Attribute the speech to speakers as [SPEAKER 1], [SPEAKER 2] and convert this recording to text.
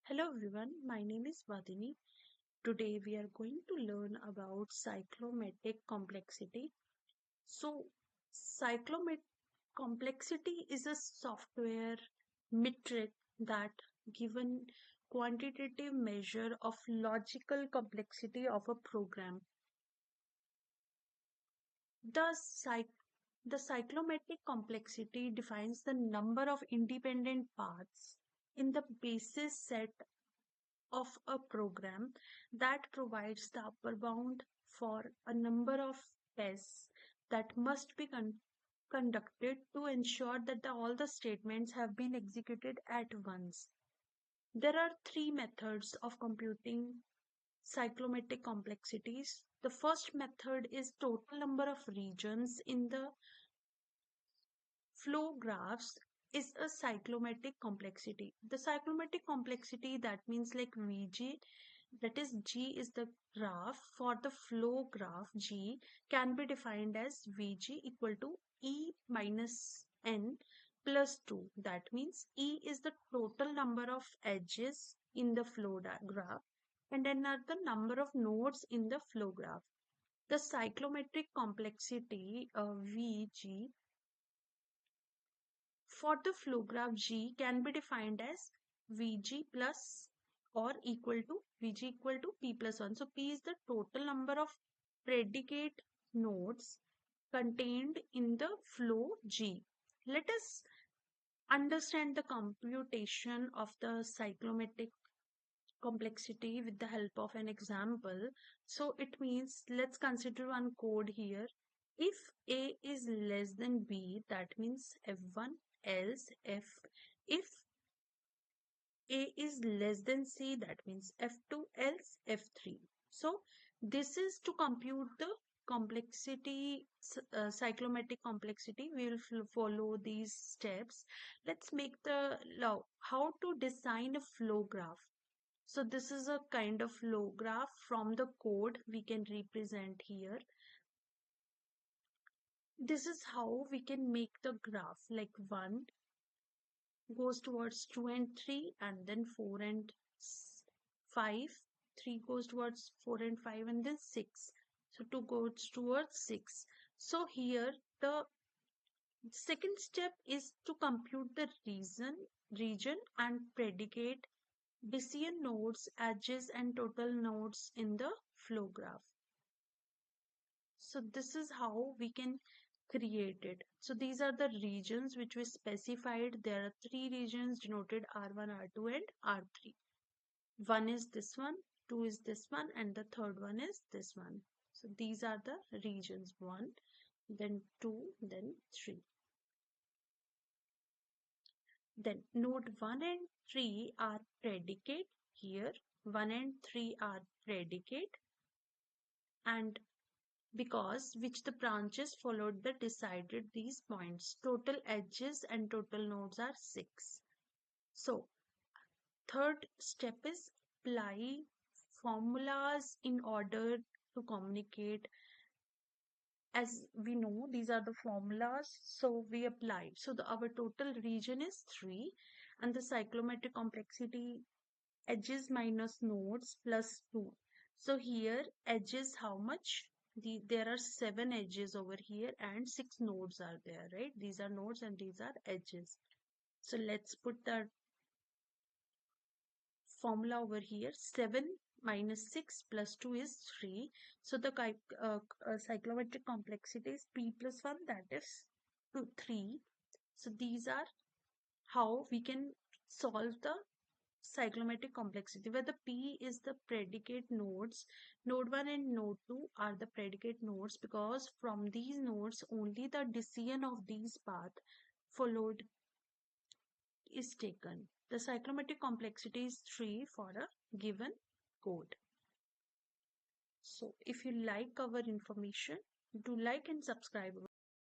[SPEAKER 1] Hello everyone, my name is Vadini. Today we are going to learn about cyclomatic complexity. So, cyclomatic complexity is a software metric that given quantitative measure of logical complexity of a program. The, cyc- the cyclomatic complexity defines the number of independent paths in the basis set of a program that provides the upper bound for a number of tests that must be conducted to ensure that all the statements have been executed at once. There are three methods of computing cyclomatic complexities. The first method is total number of regions in the flow graphs is a cyclomatic complexity. The cyclomatic complexity, that means like Vg, that is G is the graph for the flow graph G, can be defined as Vg equal to E minus N plus 2. That means E is the total number of edges in the flow graph and N are the number of nodes in the flow graph. The cyclomatic complexity Vg for the flow graph G can be defined as Vg plus or equal to Vg equal to P plus 1. So P is the total number of predicate nodes contained in the flow G. Let us understand the computation of the cyclomatic complexity with the help of an example. So it means let's consider one code here. If A is less than B, that means F1, else if A is less than C, that means F2, else F3. So this is to compute the complexity, cyclomatic complexity. We will follow these steps. Let's make the law. How to design a flow graph. So this is a kind of flow graph from the code we can represent here. This is how we can make the graph, like 1 goes towards 2 and 3 and then 4 and 5. 3 goes towards 4 and 5 and then 6. So 2 goes towards 6. So here the second step is to compute the region and predicate decision nodes, edges and total nodes in the flow graph. So this is how we can create it. So these are the regions which we specified. There are three regions denoted R1, R2 and R3. One is this one, two is this one, and the third one is this one. So these are the regions, 1, then 2, then 3. Then node 1 and 3 are predicate here. 1 and 3 are predicate, and because which the branches followed the decided these points. Total edges and total nodes are 6. So third step is apply formulas in order to communicate. As we know, these are the formulas, so we apply. So our total region is 3 and the cyclomatic complexity edges minus nodes plus 2. So here edges how much? There are 7 edges over here and 6 nodes are there, right? These are nodes and these are edges. So let's put the formula over here. 7 minus 6 plus 2 is 3. So the cyclomatic complexity is P plus 1, that is 3. So these are how we can solve the cyclomatic complexity, where the P is the predicate nodes. Node 1 and node 2 are the predicate nodes because from these nodes only the decision of these path followed is taken. The cyclomatic complexity is 3 for a given code. So if you like our information, do like and subscribe.